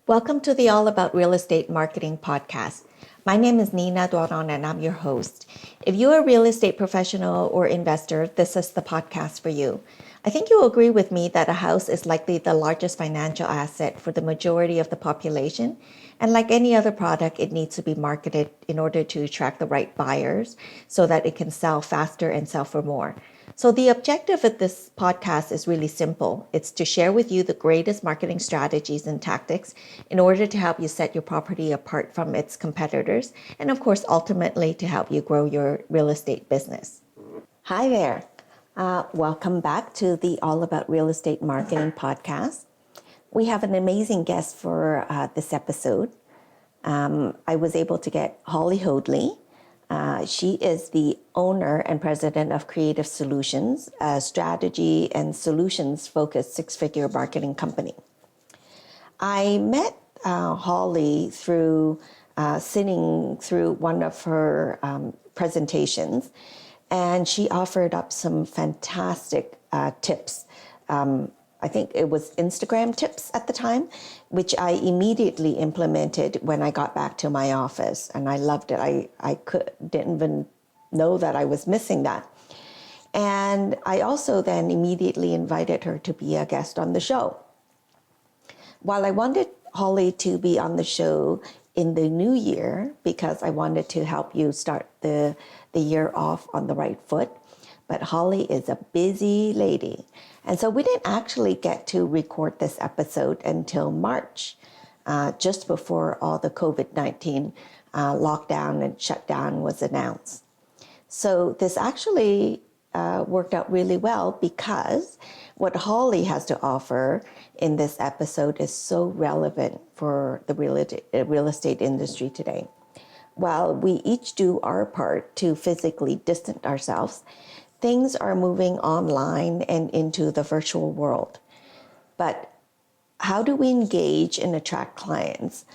Welcome to the All About Real Estate Marketing podcast. My name is Nina Doiron and I'm your host. If you're a real estate professional or investor, this is the podcast for you. I think you'll agree with me that a house is likely the largest financial asset for the majority of the population. And like any other product, it needs to be marketed in order to attract the right buyers so that it can sell faster and sell for more. So the objective of this podcast is really simple. It's to share with you the greatest marketing strategies and tactics in order to help you set your property apart from its competitors, and of course, ultimately to help you grow your real estate business. Hi there. Welcome back to the All About Real Estate Marketing podcast. We have an amazing guest for this episode. I was able to get Hollie. She is the owner and president of Creative Solutions, a strategy and solutions focused six-figure marketing company. I met Hollie through sitting through one of her presentations, and she offered up some fantastic tips. I think it was Instagram tips at the time, which I immediately implemented when I got back to my office, and I loved it. I didn't even know that I was missing that. And I also then immediately invited her to be a guest on the show. While I wanted Hollie to be on the show in the new year, because I wanted to help you start the year off on the right foot, but Hollie is a busy lady. And so we didn't actually get to record this episode until March, just before all the COVID-19 lockdown and shutdown was announced. So this actually worked out really well because what Hollie has to offer in this episode is so relevant for the real estate industry today. While we each do our part to physically distance ourselves, things are moving online and into the virtual world. But how do we engage and attract clients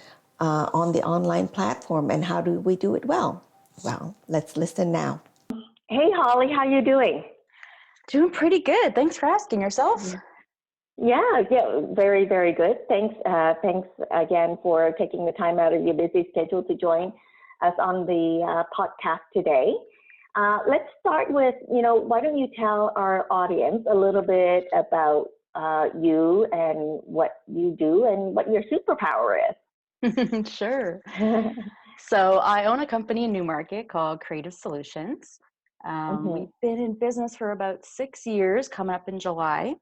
on the online platform, and how do we do it well? Well, let's listen now. Hey, Hollie, how you doing? Doing pretty good. Thanks for asking. Yourself? Yeah, very, very good. Thanks again for taking the time out of your busy schedule to join us on the podcast today. Let's start with, why don't you tell our audience a little bit about you and what you do and what your superpower is? Sure. So I own a company in Newmarket called Creative Solutions. We've been in business for about 6 years, coming up in July.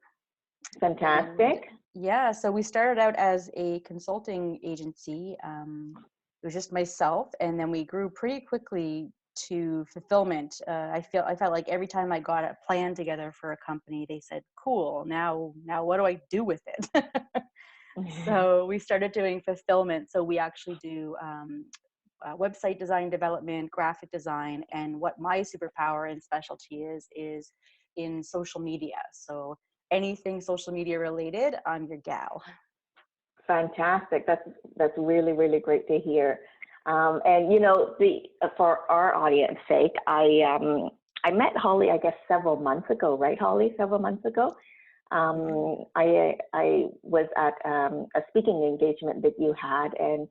Fantastic. And so we started out as a consulting agency. It was just myself, and then we grew pretty quickly to fulfillment. I felt like every time I got a plan together for a company, they said, "Cool, now what do I do with it?" So we started doing fulfillment. So we actually do website design development, graphic design, and what my superpower and specialty is in social media. So anything social media related, I'm your gal. Fantastic. That's really, really great to hear. And for our audience sake, I met Hollie, I guess, several months ago, right, Hollie? Several months ago. I was at a speaking engagement that you had, and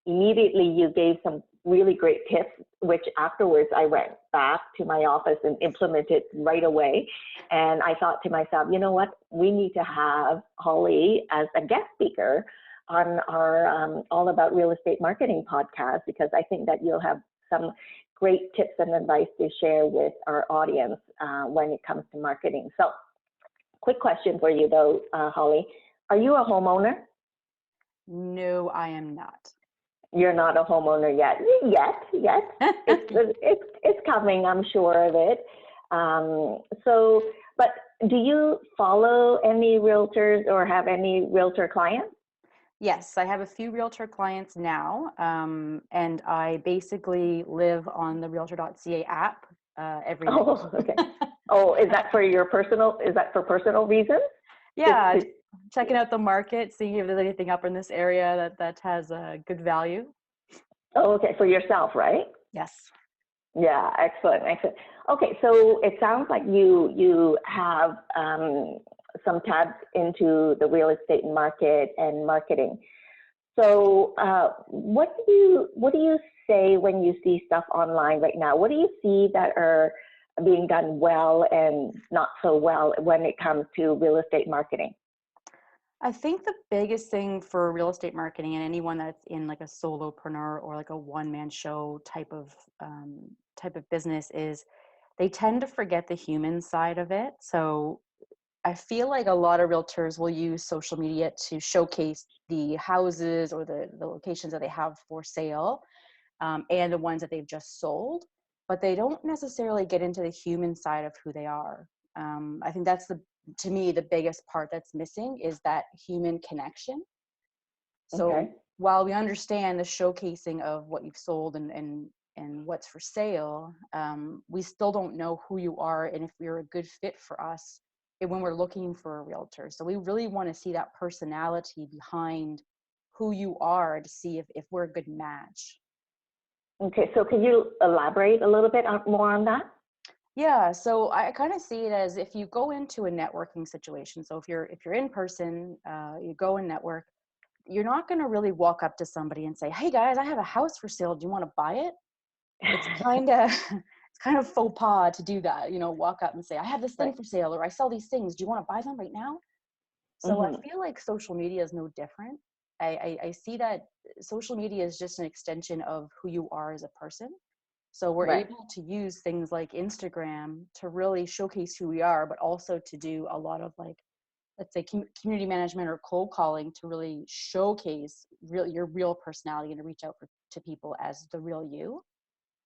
immediately you gave some really great tips, which afterwards I went back to my office and implemented right away. And I thought to myself, you know what, we need to have Hollie as a guest speaker on our All About Real Estate Marketing podcast, because I think that you'll have some great tips and advice to share with our audience when it comes to marketing. So, quick question for you though, Hollie. Are you a homeowner? No, I am not. You're not a homeowner yet. It's coming, I'm sure of it. But do you follow any realtors or have any realtor clients? Yes, I have a few realtor clients now, and I basically live on the Realtor.ca app every day. Oh, okay. Oh, is that for personal reasons? Yeah, checking out the market, seeing if there's anything up in this area that has a good value. Oh, okay, for yourself, right? Yes. Yeah, excellent. Okay, so it sounds like you have some tabs into the real estate market and marketing. So, what do you say when you see stuff online right now? What do you see that are being done well and not so well when it comes to real estate marketing? I think the biggest thing for real estate marketing and anyone that's in like a solopreneur or like a one-man show type of business is they tend to forget the human side of it. So I feel like a lot of realtors will use social media to showcase the houses or the locations that they have for sale, and the ones that they've just sold, but they don't necessarily get into the human side of who they are. I think that's to me, the biggest part that's missing is that human connection. So Okay. while we understand the showcasing of what you've sold and what's for sale, we still don't know who you are and if you're a good fit for us when we're looking for a realtor. So we really want to see that personality behind who you are to see if we're a good match. Okay. So, can you elaborate a little bit more on that? Yeah, so I kind of see it as if you go into a networking situation. So if you're in person, you go and network, you're not going to really walk up to somebody and say, "Hey guys, I have a house for sale. Do you want to buy it?" It's kind of it's kind of faux pas to do that. Walk up and say, "I have this thing Right. for sale, or I sell these things. Do you want to buy them right now?" So I Mm-hmm. feel like social media is no different. I see that social media is just an extension of who you are as a person. So we're Right. able to use things like Instagram to really showcase who we are, but also to do a lot of like, let's say community management or cold calling to really showcase your real personality and to reach out to people as the real you.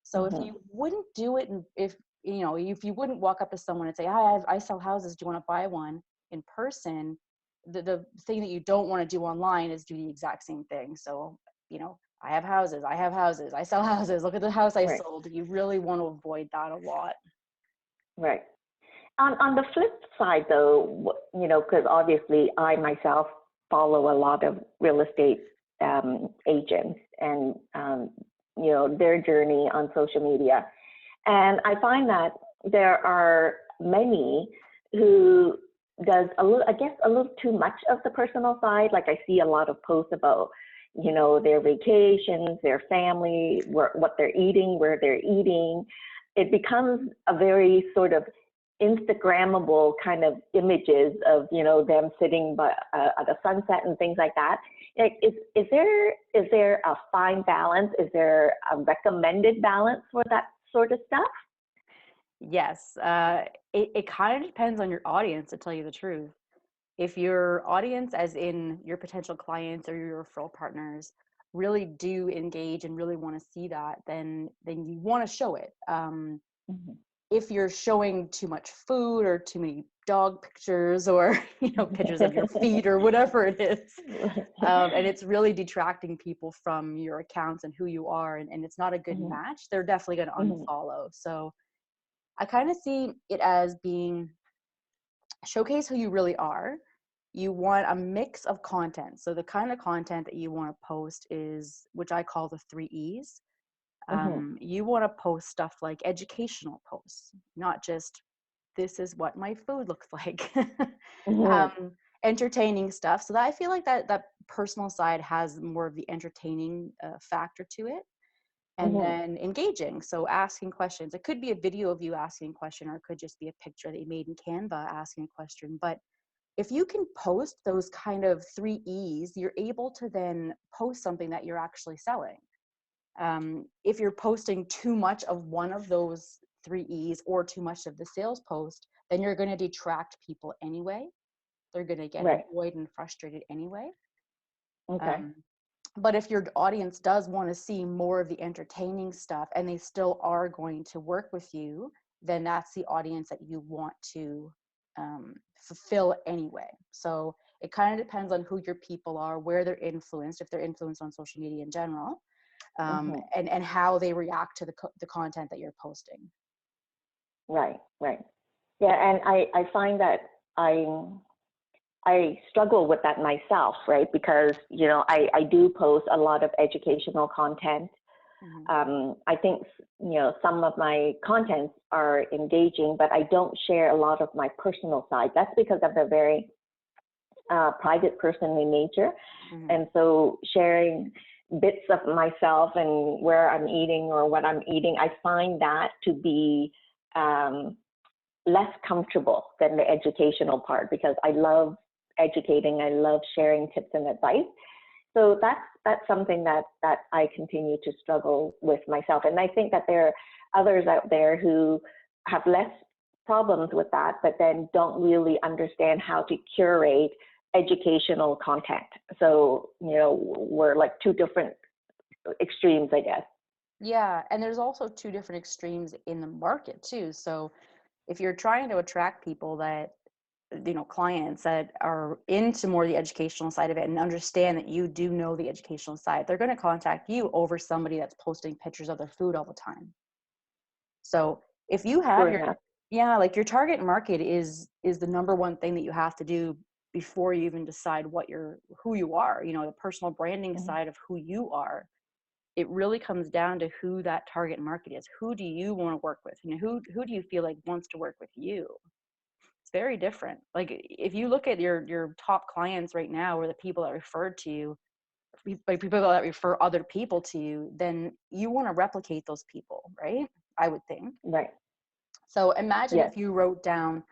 So if Mm-hmm. you wouldn't do it, and if you wouldn't walk up to someone and say, "Hi, I sell houses. Do you want to buy one?" in person, the thing that you don't want to do online is do the exact same thing. So, I have houses, I sell houses. Look at the house I Right. sold. You really want to avoid that a lot. Right. On the flip side, though, because obviously I myself follow a lot of real estate agents and their journey on social media, and I find that there are many who does I guess a little too much of the personal side. Like I see a lot of posts about their vacations, their family, what they're eating, where they're eating. It becomes a very sort of Instagrammable kind of images of them sitting by at a sunset and things like that. Like, is there a fine balance? Is there a recommended balance for that sort of stuff? Yes, it kind of depends on your audience, to tell you the truth. If your audience, as in your potential clients or your referral partners, really do engage and really want to see that, then you want to show it. Mm-hmm. If you're showing too much food or too many dog pictures or pictures of your feet or whatever it is, and it's really detracting people from your accounts and who you are, and it's not a good Mm-hmm. match, they're definitely going to Mm-hmm. unfollow. So I kind of see it as being showcase who you really are. You want a mix of content. So the kind of content that you want to post is, which I call the 3 E's. Mm-hmm. You want to post stuff like educational posts, not just "this is what my food looks like." Mm-hmm. um, Entertaining stuff. So that I feel like that personal side has more of the entertaining factor to it. And Mm-hmm. then engaging, so asking questions. It could be a video of you asking a question, or it could just be a picture that you made in Canva asking a question. But if you can post those kind of 3 E's, you're able to then post something that you're actually selling. If you're posting too much of one of those 3 E's or too much of the sales post, then you're going to detract people anyway. They're going to get Right. annoyed and frustrated anyway. Okay. Um, but if your audience does want to see more of the entertaining stuff and they still are going to work with you, then that's the audience that you want to fulfill anyway. So it kind of depends on who your people are, where they're influenced, if they're influenced on social media in general, Mm-hmm. and how they react to the content that you're posting. Right. Right. Yeah, and I find that I struggle with that myself, right? Because I do post a lot of educational content. Mm-hmm. I think some of my contents are engaging, but I don't share a lot of my personal side. That's because I'm a very private person in nature. Mm-hmm. And so sharing bits of myself and where I'm eating or what I'm eating, I find that to be less comfortable than the educational part, because I love educating, I love sharing tips and advice. So that's something that I continue to struggle with myself. And I think that there are others out there who have less problems with that, but then don't really understand how to curate educational content. So, we're like two different extremes, I guess. Yeah, and there's also two different extremes in the market too. So if you're trying to attract people that, clients that are into more the educational side of it and understand that you do know the educational side, they're going to contact you over somebody that's posting pictures of their food all the time. So if you have like your target market is the number one thing that you have to do before you even decide who you are, the personal branding side of who you are. It really comes down to who that target market is. Who do you want to work with? Who do you feel like wants to work with you? It's very different. Like if you look at your top clients right now, or the people that referred to you, like people that refer other people to you, then you want to replicate those people, right? I would think. Right. So imagine Yes. if you wrote down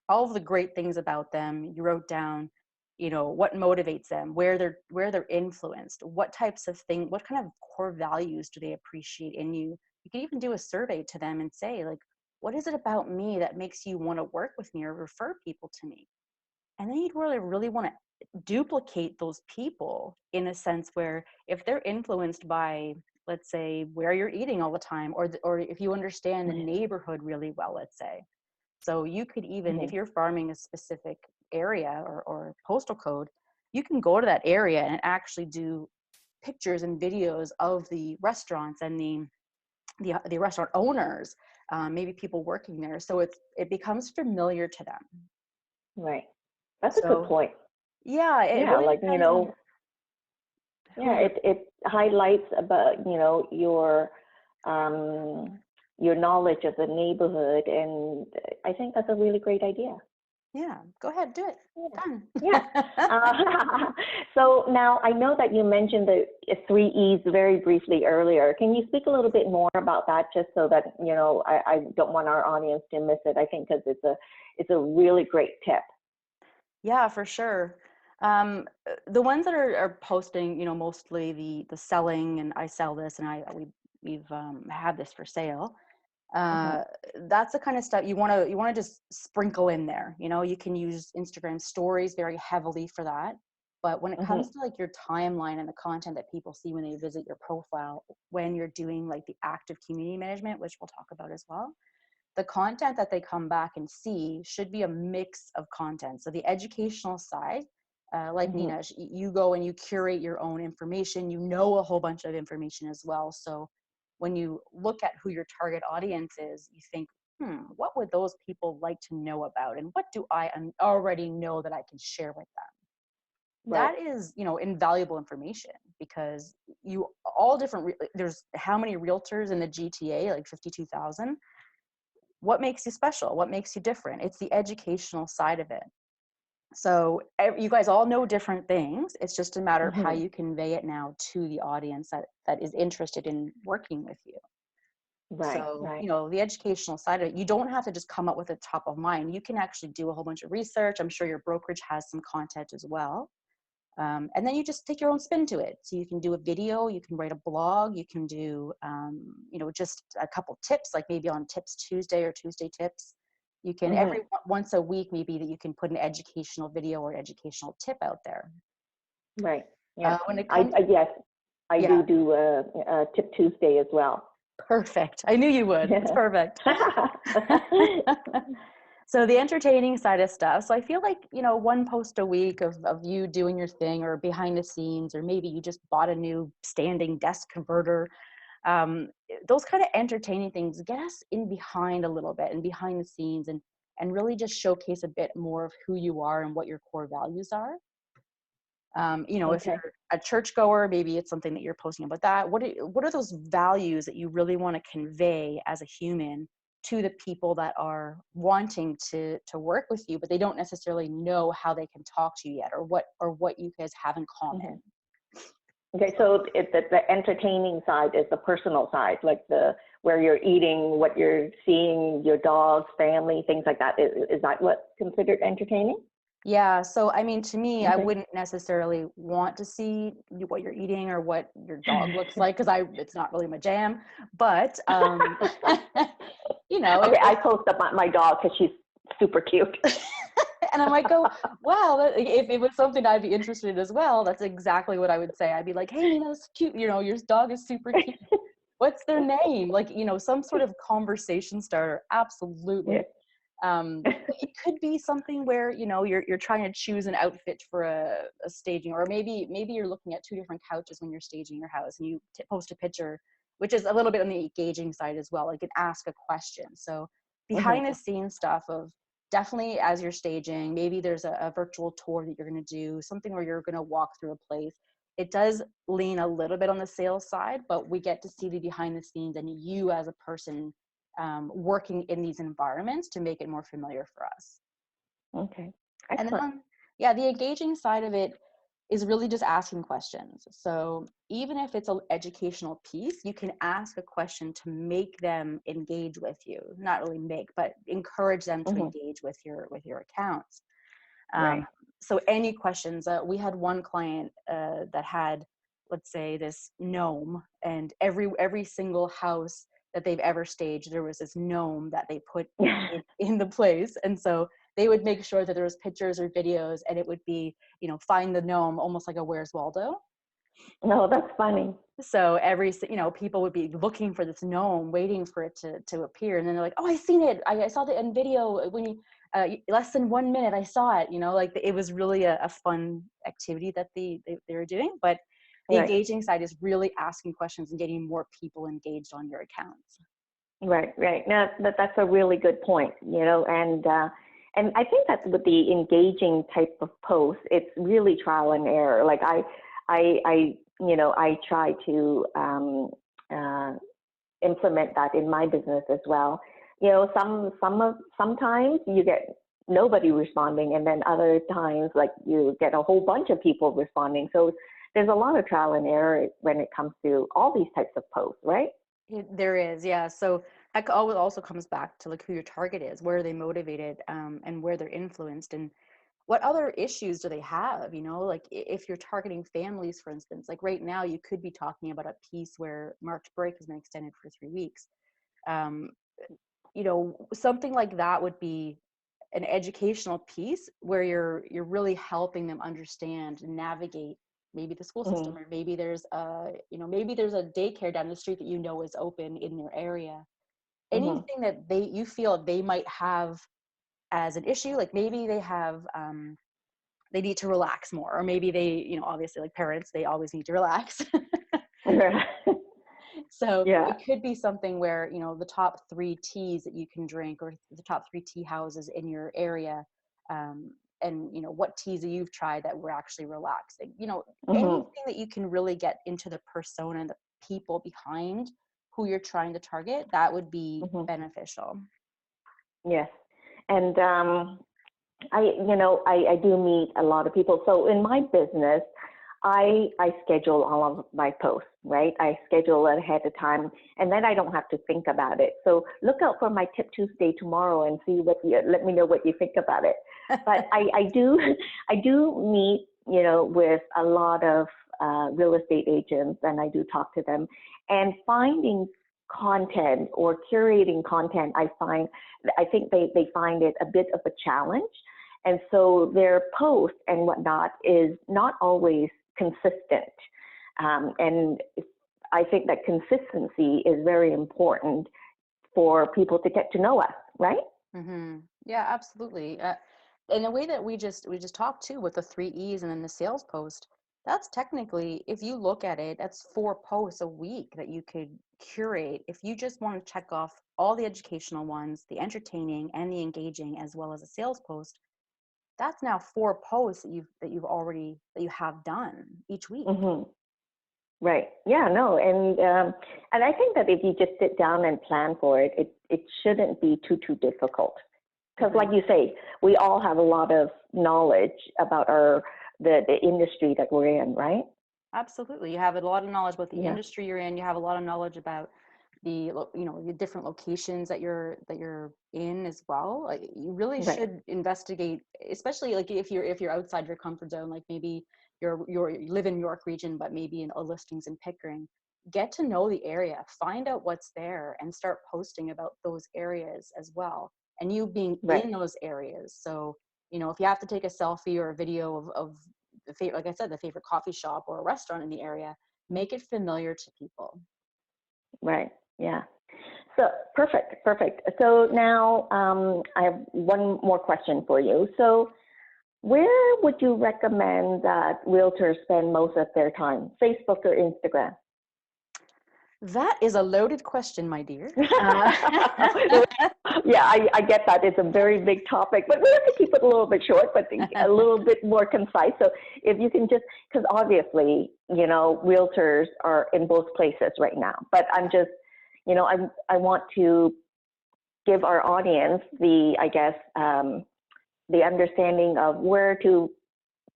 all of the great things about them. You wrote down, what motivates them, where they're influenced, what types of things, what kind of core values do they appreciate in you. You can even do a survey to them and say, like, what is it about me that makes you want to work with me or refer people to me? And then you'd really want to duplicate those people in a sense where if they're influenced by, let's say, where you're eating all the time, or if you understand the neighborhood really well, let's say. So you could even, if you're farming a specific area or postal code, you can go to that area and actually do pictures and videos of the restaurants and the restaurant owners, maybe people working there. So it becomes familiar to them. Right. That's a good point. Yeah, it really like, depends on it highlights about, your knowledge of the neighborhood, and I think that's a really great idea. Yeah, go ahead, do it. Done. Yeah. So now I know that you mentioned the 3 E's very briefly earlier. Can you speak a little bit more about that, just so that, I don't want our audience to miss it. I think because it's a really great tip. Yeah, for sure. The ones that are posting, mostly the selling and I sell this and we've had this for sale. That's the kind of stuff you want to just sprinkle in there. You can use Instagram stories very heavily for that. But when it comes to like your timeline and the content that people see when they visit your profile, when you're doing like the active community management, which we'll talk about as well, the content that they come back and see should be a mix of content. So the educational side, like Nina, you go and you curate your own information, a whole bunch of information as well. So when you look at who your target audience is, you think, what would those people like to know about? And what do I already know that I can share with them? Right. That is, invaluable information, because there's how many realtors in the GTA, like 52,000. What makes you special? What makes you different? It's the educational side of it. So you guys all know different things. It's just a matter of how you convey it now to the audience that is interested in working with you. Right. So, the educational side of it, you don't have to just come up with it top of mind. You can actually do a whole bunch of research. I'm sure your brokerage has some content as well. And then you just take your own spin to it. So you can do a video, you can write a blog, you can do, just a couple tips, like maybe on Tips Tuesday or Tuesday Tips. You can once a week, maybe that you can put an educational video or educational tip out there. Right. Yeah. When it comes, I do a Tip Tuesday as well. Perfect. I knew you would. It's perfect. So the entertaining side of stuff. So I feel like, one post a week of you doing your thing, or behind the scenes, or maybe you just bought a new standing desk converter. Those kind of entertaining things get us in behind a little bit and behind the scenes, and really just showcase a bit more of who you are and what your core values are. If you're a churchgoer, maybe it's something that you're posting about that. What are those values that you really want to convey as a human to the people that are wanting to work with you, but they don't necessarily know how they can talk to you yet, or what you guys have in common. Okay, so the entertaining side is the personal side, like where you're eating, what you're seeing, your dogs, family, things like that. Is that what's considered entertaining? Yeah. So, I mean, to me, I Okay. wouldn't necessarily want to see what you're eating or what your dog looks like, because it's not really my jam. But, you know, Okay, I post up my dog because she's super cute. and I might go, wow, if it was something I'd be interested in as well, that's exactly what I would say. I'd be like, hey, Nina, that's cute. You know, your dog is super cute. What's their name? Like, you know, some sort of conversation starter. Absolutely. Yeah. It could be something where, you know, you're trying to choose an outfit for a staging, or maybe you're looking at two different couches when you're staging your house, and you post a picture, which is a little bit on the engaging side as well. Like, an ask a question. So behind the scenes stuff of, definitely as you're staging, maybe there's a virtual tour that you're going to do, something where you're going to walk through a place. It does lean a little bit on the sales side, but we get to see the behind the scenes and you as a person working in these environments to make it more familiar for us. Okay. And Excellent. then, the engaging side of it is really just asking questions. So even if it's an educational piece, you can ask a question to make them engage with you. Not really make, but encourage them to engage with your accounts. Right. So any questions? We had one client that had, let's say, this gnome, and every single house that they've ever staged, there was this gnome that they put in the place. And so they would make sure that there was pictures or videos, and it would be, you know, find the gnome, almost like a Where's Waldo. No, that's funny. So people would be looking for this gnome, waiting for it to appear. And then they're like, oh, I seen it. I saw it in video when you, less than 1 minute, I saw it, you know, like it was really a fun activity that they were doing. But the engaging side is really asking questions and getting more people engaged on your accounts. Right. Now, that's a really good point, you know, and I think that with the engaging type of post, it's really trial and error. Like I try to implement that in my business as well. You know, sometimes you get nobody responding, and then other times, like, you get a whole bunch of people responding. So there's a lot of trial and error when it comes to all these types of posts, right? There is, yeah. So that always also comes back to, like, who your target is, where are they motivated, and where they're influenced, and what other issues do they have? You know, like, if you're targeting families, for instance, like right now, you could be talking about a piece where March break has been extended for 3 weeks. Um, you know, something like that would be an educational piece where you're really helping them understand and navigate maybe the school system, or maybe there's a daycare down the street that you know is open in their area. Anything that you feel they might have as an issue, like maybe they have they need to relax more, or maybe they, you know, obviously, like parents, they always need to relax. So it could be something where, you know, the top 3 teas that you can drink, or the top 3 tea houses in your area, and, you know, what teas that you've tried that were actually relaxing. You know, anything that you can really get into the persona and the people behind who you're trying to target, that would be beneficial. Yes. And I do meet a lot of people. So in my business, I schedule all of my posts, right? I schedule it ahead of time, and then I don't have to think about it. So look out for my Tip Tuesday tomorrow and let me know what you think about it. But I do meet, you know, with a lot of real estate agents, and I do talk to them, and finding content or curating content, I think they find it a bit of a challenge. And so their post and whatnot is not always consistent. And I think that consistency is very important for people to get to know us, right? Yeah, absolutely. In the way that we just talked too, with the 3 E's and then the sales post, that's technically, if you look at it, that's 4 posts a week that you could curate. If you just want to check off all the educational ones, the entertaining and the engaging, as well as a sales post, that's now 4 posts that you have done each week. Right. Yeah, no. And I think that if you just sit down and plan for it, it shouldn't be too difficult. Because like you say, we all have a lot of knowledge about the industry that we're in, right? Absolutely. You have a lot of knowledge about the Yeah. industry you're in. You have a lot of knowledge about the different locations that you're in as well. Like, you really Right. should investigate, especially like if you're outside your comfort zone, like maybe you live in York region, but maybe in a listings in Pickering. Get to know the area, find out what's there, and start posting about those areas as well. And you being Right. in those areas. So, if you have to take a selfie or a video of the favorite, like I said, the favorite coffee shop or a restaurant in the area, make it familiar to people. Right. Yeah. So perfect. So now I have one more question for you. So where would you recommend that realtors spend most of their time? Facebook or Instagram? That is a loaded question, my dear. Yeah, I get that. It's a very big topic, but we have to keep it a little bit short, but a little bit more concise. So if you can just, because obviously, realtors are in both places right now, but I'm just, I want to give our audience the understanding of where to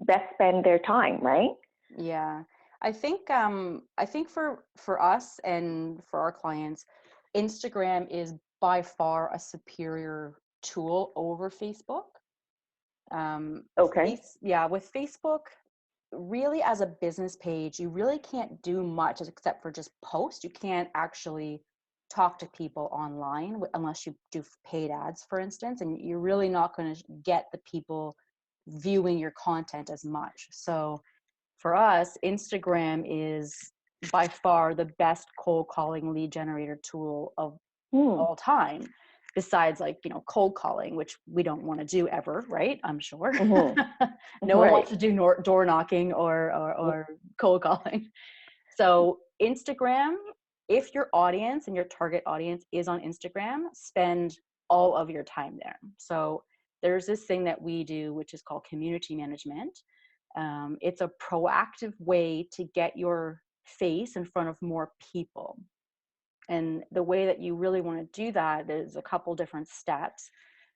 best spend their time, right? Yeah, I think for us and for our clients, Instagram is by far a superior tool over Facebook. Okay. Yeah, with Facebook, really as a business page, you really can't do much except for just post. You can't actually talk to people online unless you do paid ads, for instance, and you're really not going to get the people viewing your content as much. So for us, Instagram is by far the best cold calling lead generator tool of all time, besides cold calling, which we don't want to do ever, right? I'm sure. No one Right. wants to do door knocking or cold calling. So Instagram, if your audience and your target audience is on Instagram, spend all of your time there. So there's this thing that we do, which is called community management. It's a proactive way to get your face in front of more people. And the way that you really want to do that is a couple different steps.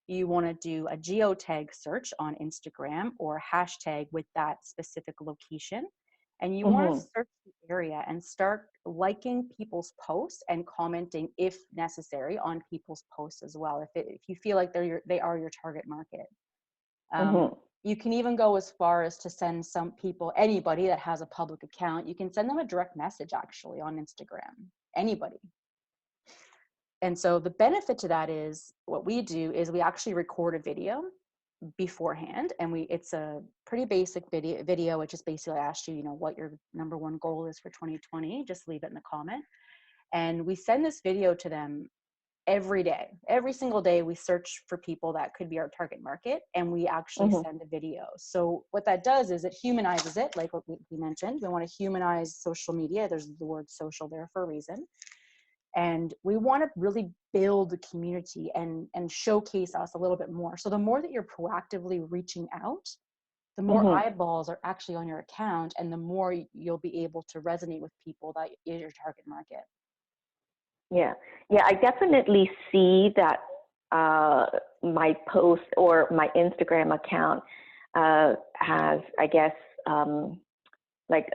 You want to do a geotag search on Instagram or hashtag with that specific location. And you want to search the area and start liking people's posts and commenting, if necessary, on people's posts as well, if you feel like they are your target market. You can even go as far as to send some people, anybody that has a public account, you can send them a direct message actually on Instagram, anybody. And so the benefit to that is, what we do is we actually record a video beforehand, and it's a pretty basic video which just basically asks you, what your number one goal is for 2020. Just leave it in the comment. And we send this video to them every day. Every single day we search for people that could be our target market, and we actually send a video. So what that does is it humanizes it, like what we mentioned. We want to humanize social media. There's the word social there for a reason. And we want to really build the community and showcase us a little bit more. So the more that you're proactively reaching out, the more eyeballs are actually on your account, and the more you'll be able to resonate with people that is your target market. Yeah, I definitely see that my post or my Instagram account has, I guess, like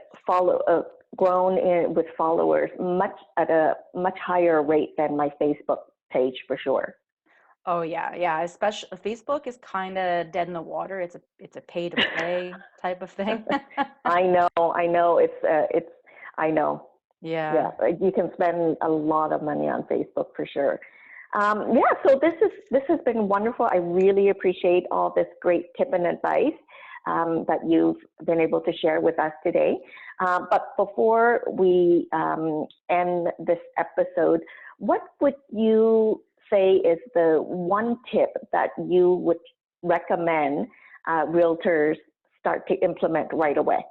grown with followers at a much higher rate than my Facebook page, for sure. Oh yeah. Especially Facebook is kind of dead in the water. It's a pay to play type of thing. I know. I know. Yeah. You can spend a lot of money on Facebook for sure. So this has been wonderful. I really appreciate all this great tip and advice that you've been able to share with us today. But before we end this episode, what would you say is the one tip that you would recommend realtors start to implement right away?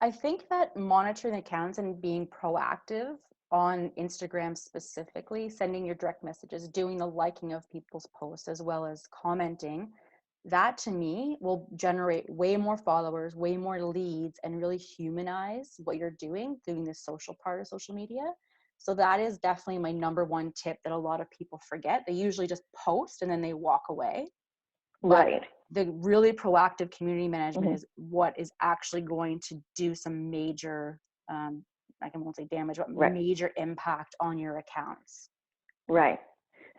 I think that monitoring accounts and being proactive on Instagram specifically, sending your direct messages, doing the liking of people's posts, as well as commenting, that to me will generate way more followers, way more leads, and really humanize what you're doing this social part of social media. So that is definitely my number one tip that a lot of people forget. They usually just post and then they walk away. But Right. the really proactive community management Mhm. is what is actually going to do some major, I won't say damage, but Right. major impact on your accounts. Right.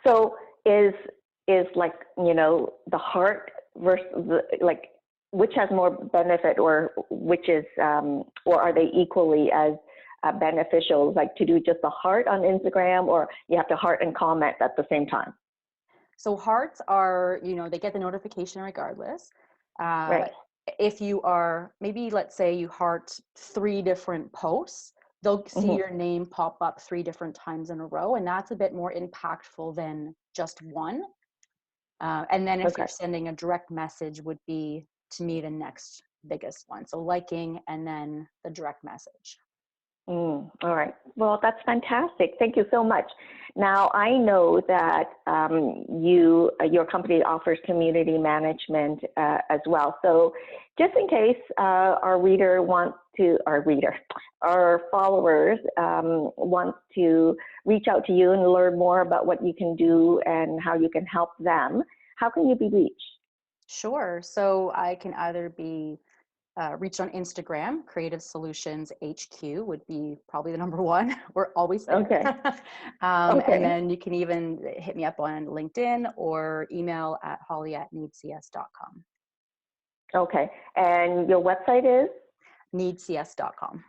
So is like, the heart versus like, which has more benefit, or which is, or are they equally as beneficial, like to do just a heart on Instagram, or you have to heart and comment at the same time? So hearts are, they get the notification regardless. Right. If you are, maybe let's say you heart 3 different posts, they'll see Hmm. your name pop up 3 different times in a row. And that's a bit more impactful than just one. And then if Okay. you're sending a direct message would be, to me, the next biggest one. So liking and then the direct message. All right. Well, that's fantastic. Thank you so much. Now, I know that your company offers community management as well. So, just in case our followers want to reach out to you and learn more about what you can do and how you can help them, how can you be reached? Sure. So I can either be reached on Instagram. Creative Solutions HQ would be probably the number one. We're always there. Okay. And Okay. then you can even hit me up on LinkedIn or email at hollie@needcs.com. Okay. And your website is? Needcs.com.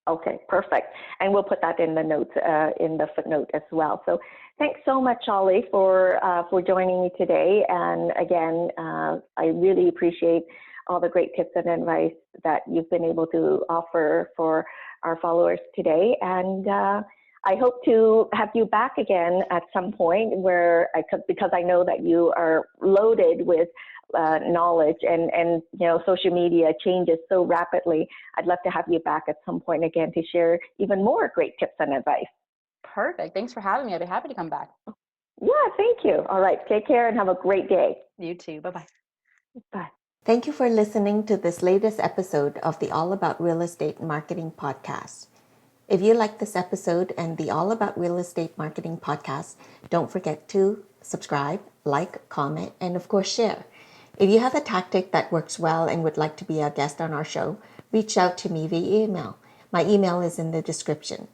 Okay, perfect. And we'll put that in the notes, in the footnote as well. So thanks so much, Hollie, for joining me today. And again, I really appreciate all the great tips and advice that you've been able to offer for our followers today. And I hope to have you back again at some point because I know that you are loaded with knowledge and social media changes so rapidly. I'd love to have you back at some point again to share even more great tips and advice. Perfect. Thanks for having me. I'd be happy to come back. Yeah, thank you. All right, take care and have a great day. You too. Bye-bye. Bye. Thank you for listening to this latest episode of the All About Real Estate Marketing podcast. If you like this episode and the All About Real Estate Marketing podcast, don't forget to subscribe, like, comment, and of course share. If you have a tactic that works well and would like to be a guest on our show, reach out to me via email. My email is in the description.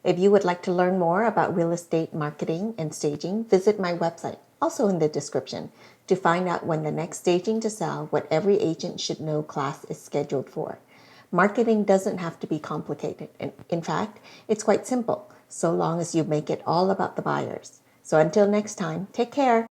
If you would like to learn more about real estate marketing and staging, visit my website, also in the description, to find out when the next Staging to Sell What Every Agent Should Know class is scheduled for. Marketing doesn't have to be complicated. In fact, it's quite simple, so long as you make it all about the buyers. So until next time, take care.